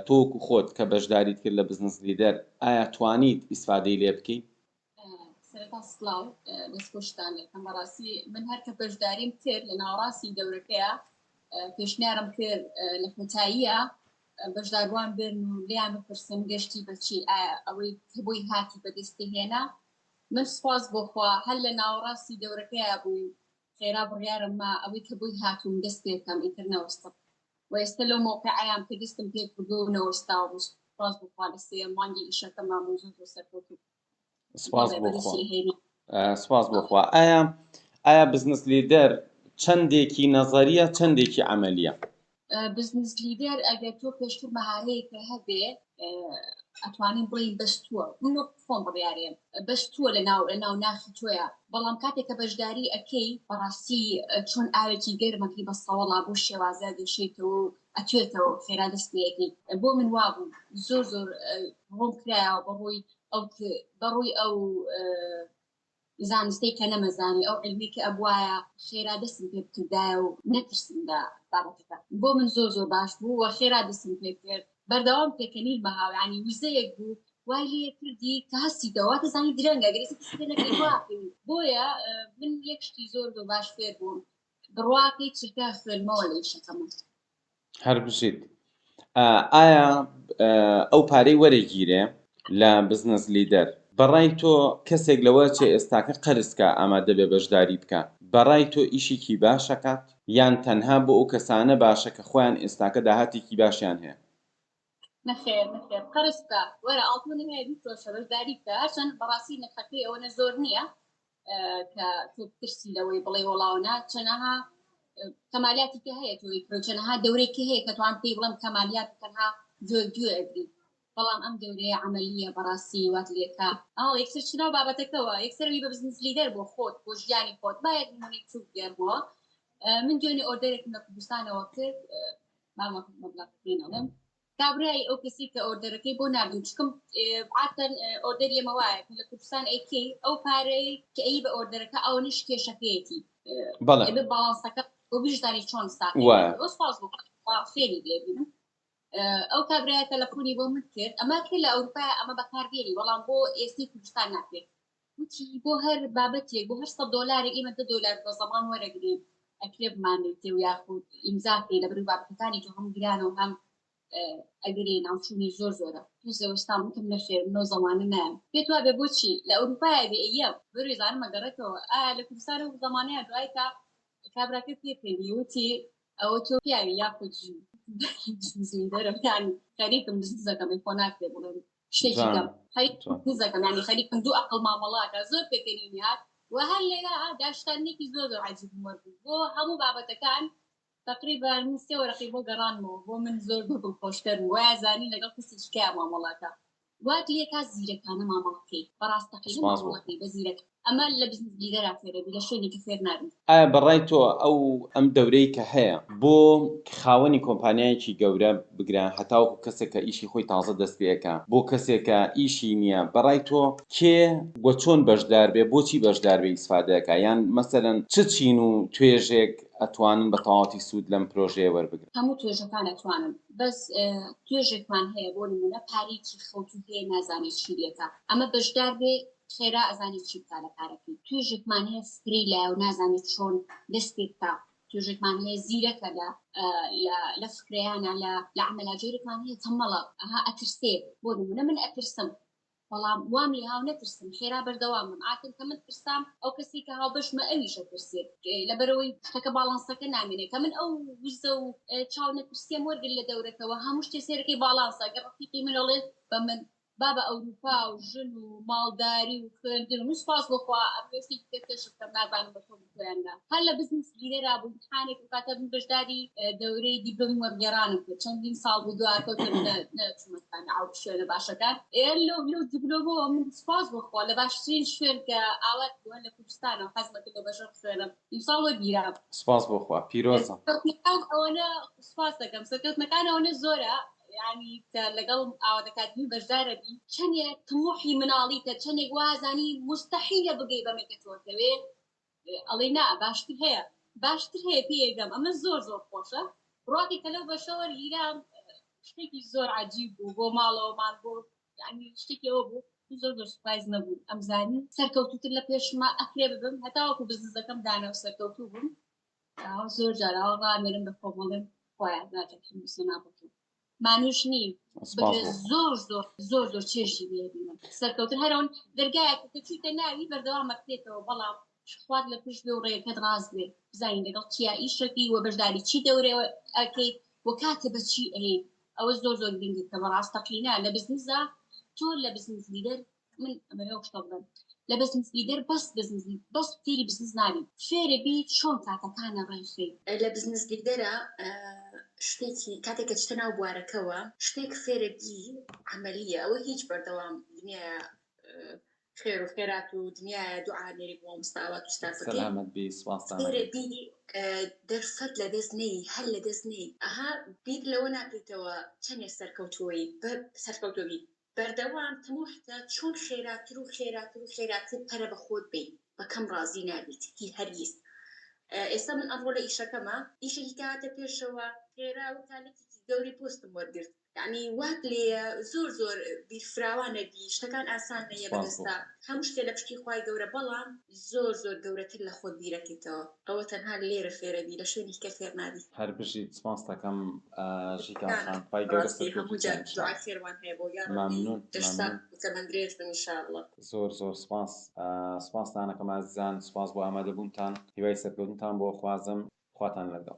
تۆکو خۆت کە بەشداریت کرد لە بزنس لیدەر ئایا توانیت ئیسفادەی لێ بکەیت؟ سەرەتا سڵاو دەستخۆشتان لێکم بەڕاستی من هەر کە بەشداریم کرد لە ناوەڕاستی دەورەکەیە پێشنیارم کرد لە کۆتاییە بەشداروان برن و لیان بپرسن گەشتی بەچی ئەوەی بۆی هاتی بەدەستی هێنا من سپاس بۆخوا هەر لە ناوەڕاستی دەورەکەیە بووی خێرا بڕیارم ما ئەوەی کە بۆی هاتوون دەست پێکەم ئیتر نەوەستم و ئێستا لەو مۆقعیان کە دەستم پێ کردو و نەوەستا و سپاس بۆخوا لە سێ مانگی ئیشەکەمان موزوو سەرکەوتوو. سپاس بۆخوا. ئایا بزنس لیدەر چەندێکی نەزەریە چەندێکی عەمەلیە؟ بزنس لیدەر ئەگەر تۆ پێشتر مەهارەیەکە هەبێ ئەتوانین بڵین بەستووە من خۆم بڕیارێن بەستووە لە ناو ناخی تۆیە بەڵام کاتێک کە بەشداری ئەکەی بەڕاستی چۆن ئاوێکی گەرمەکەی بە سەوەڵا بۆ شێوازە دەشێتەوە ئەتوێتەوە خێرا دەستپێکی بۆ من وابوو زۆر ڕۆم کرایەوە بەڕووی ئەو زانستەی کە نەمەزانی ئەو علمی کە ئەبوایە خێرا دەستم پێ بکردایە و نەترسمدا بابەتەکە بۆ من زۆر باش بوو و خێرا دەستم پێ کرد بەردەوام پێکەنی بەهاوانی وزەیەک بوو وای لێ کردی کە هەستیتەوە دەزانی درەنگە گەرێکی واقعی بۆیە من یەک شتی زۆر باش فێر بووم بڕواقی چرکە خوێنمەوە لە ئیشەکەمە هەر بشیت. ئایا ئەو پارەی وەرەگیرێ لە بزنس لیدەر بەڕای تۆ کەسێک لەوە چێ ئێستاکە قەرزکە ئامادە بێ بەشداری بکە بەڕای تۆ ئیشێکی باشەکات یان تەنها بۆ ئەو کەسانە باشە کە خۆیان ئێستاکە داهاتێکی باشیان هەیە؟ نەخێر قەرزکە وەرە ئاڵتوانی هەیە دووشە بەشداری بکە هەرچەند بەڕاستی نرخەکەی ئەوەنە زۆر نییە کە تۆ بترسی لەوەی بڵێ وەڵاونا چەنەها کەمالیاتی کە هەیە تۆی چەنەها دەورێکی هەیە کە توان پێی بڵێم کەمالیات تەنها دوێ ئەگری بەڵام ئەم دەورەیە عملیە بەڕاستی وات لێکا یەکسەر چناو بابەتەکەەوە یەکسەروی بە بزنس لیدەر بۆ خۆت بۆ ژیانی خۆت باید نمونەی چوو بگەرمەوە من دوێنێ ئۆردەرێکم لە کوردستانەوە کرد مامەڵم کابرای ئەو کەسی کە ئۆردەرەکەی بۆ نردوم چکم عاتەن ئۆردەری ئەمە وایە لە کوردستان ئەیکەی ئەو پارەی کە ئەی بە ئۆردەرەکە ئەو نش کێشەکەیەتی باڵانسەکە بۆ بژدانی چۆن سپاس بۆ فێری لێبینم ئەو کابرایە تەلەفۆنی بۆ من کرد ئەمە کرد لە ئەوروپا ئەمە بەکاربێنی بەڵام بۆ ئێستی کوردستان ناکرێت وتی بۆ هەر بابەتێک بۆ $100 ئێمە $10 بە زەمان وەرەگرین ئەکرێ بمانێتێ و یاخود ئیمزاکەی لە بەروی بابەتەکانی تۆ هەم گرانە و هەم ئەگەری ناوچوونی زۆرە توزەوەستان بکەم نەفێر نۆ زەمانە نایە پێت وابێ بۆچی لە ئەوروپای بێ ئەیە بەروی زانم مەگەڕێتەوە لە کوردستان و زەمانەیە دوای تا کابراکە پێکردی وتی ئەوە تۆ پیاوی یاخود دەرم یانی خەریکم بزنسەکەم خۆ ناکرێ بڵێن شتێکی کەم بزنسەکەم یانی خەریکم دوو ئەقڵ مامەڵاکە زۆر پێکەنینی هات و هەر لێرە داشتانێکی زۆر عجیب وەربوو بۆ هەموو بابەتەکان تقریبا من سێ وەرەقی بۆ گەڕانمەوە بۆ من زۆر خۆشتر وایە زانی لەگەڵ کەسی شکای مامەڵاتە وات لێکا زیرەکانە مامەڵەکەی بەڕاستەقینە مامەڵەکەی بە زیرەک ئەمە لە بزنس لیدەرا فێرەبی لە شوێنێکی فێر نابی. ئایا بەڕای تۆ ئەم دەورەی کە هەیە بۆ خاوەنی کۆمپانیایەکی گەورە بگران هەتاوەکو کەسێک کە ئیشی خۆی تازە دەست پێەکە بۆ کەسێکە ئیشی نییە بەڕای تۆ کێ بۆ چۆن بەشدار بێ بۆچی بەشدار بێ ئیسفادەکە یان مەسەلەن چ چین و توێژێک ئەتوانن بە تەواوەتی سوود لەم پرۆژەیە وەربگرن؟ هەموو توێژەکان ئەتوانن بەس توێژێکمان هەیە بۆ نمونە پارێکی خەوتو هەیە نازانێت چی لێکە ئەمە بەشدار بێ خێرا ئەزانی چی بکە لە پارەکەی توێژێکمان هەیە سکری لای و نازانێت چۆن دەست پێ بکە توێژێکمان هەیە زیرەکە لە فکرەیانە لە عەمەلاجێرێکمان هەیە تەمەڵە ئەترسێ بۆ نمونە من ئەترسم بەڵام وام لێ هاو نەترسم خێرا بەردەوامم ئاتم کە من ترسام ئەو کەسی کە هاوبەشمە ئەویشە ترسێت لەبەرەوەی شتەکە باڵانسەکە نامێنێت کە من ئەو وزە و چاو نەترسیە وەرگن لە دەورەکەەوە هەموو شتێ سێرەکەی باڵانسە گە ڕەفیقی منەڵێت بە من بابا ئەوروپا و ژن و ماڵداری و خوێندن و سپاس بخوا ئەپێسی تێشتم نازانم بە تۆ بخوێندا هەر لە بزنس لیدەرا بوو امتحانێک کاتە من بەشداری دەورەی دیپلۆمی وەرگێڕانم کرد چەندین ساڵ بوو دواتۆ نەچوومەتان ئاو شوێنە باشەکان لەو دیپلۆمەوە من سپاس بخوا لە باشترین شوێن کە ئاوات بووە لە کوردستانە حەزمەکە لە بەشەر خوێنم ئیمساڵ وەرگیرام سپاس بخوا پیرۆزم ئەوەنە سپاس دەکەم سەرکەوتنەکان ئەوەنە زۆرە يعني لەگەڵ ئاوادەکاتنی بەشدارە بی چەندێک تموحی مناڵیتە چەندێک وازانی مستحیلە بگەی بەمێکە تۆکەوێ ئەڵێ نا باشتر هەیە پێگەم ئەمە زۆر خۆشە ڕاتی کە لەو بەشەوە گیرام شتێکی زۆر عجیب بوو بۆ ماڵەوەمان بۆ ینی شتێکی ئەوە بوو زۆر زۆر سپایز نەبوو ئەمزانی سەرکەوتوتر لە پێشما ئەکرێ ببم هەتاوەکو بزنسەکەم دانا و سەرکەوتوو بووم زۆر جاراوە ڕامێرم بە خۆمەڵێم خۆیان ناجەکەم نابوو مانوش نیم زۆر زۆر زۆر زۆر چێژی بێبینم سەرکەوتن هەرەوەن دەرگایەکە کە چیتە ناوی بەردەوام مەکرێتەوە بەڵام خوارد لە پشت بێ و ڕێەکەت ڕاز بێ بزانین لەگەڵ چیا ئیشەکەی وە بەشداری چی دەورێەوە ئەکەی وە کاتێ بەچی ئەهەیە ئەوە زۆر زۆر گرنگە کە بەڕاستەقینە لە بزنسدا تۆ لە بزنس لیدەر من ئەمەوە شتە بڵێم لە بزنس لیدەر بەس تێری بزنس نابی فێرە بی چۆن کاتەکانە ڕێخی لە بزنس لیدەرە شتێکی کاتێککە چتە ناو بوارەکەەوە شتێک فێرەبی عملیە ئەوە هیچ بەردەوام دنیا خێر و خێرات و دنیای دوعانێری بۆ مستاوات و ستافەکەی دەرفەت لە دەستنەی هەر لە دەستنەی ئەها بیر لەوە ناکەیتەوە چەندێک سەرکەوتوی سەرکەوتوی بەردەوام تەموحتە چۆن خێراتر و خێراتر و خێراتر پەرە بە خۆت بی بەکەم ڕازی نابیت هی هەرگیز ئێستا من ئەڕۆ لە ئیشەکەمە ئیشێکی کاتە پێشەوە خێرا و کالێکی گەوری پۆستم وەرگرت یعنی وات لێ زۆر زۆر بیرفراوانە بی شتەکان ئاسان نەیە بەدەستا هەموو شتێ لە پشتی خوای گەورە بەڵام زۆر زۆر گەورەتر لە خۆت بیرەکەیتەوە ئەوە تەنها لێرە فێرەبی لە شوێنی کە فێر نابی هەر بژی سپاس دەکەم ژیکان پای خێروان هەیە بۆ ممنون درێژ بن ئینشاءالله زۆر زۆر سپاس دانەکەم ئازیزان سپاس بۆ ئامادەبوونتان هیوای سەرکەوتنتان بۆ خوازم خواتان لەگەڵ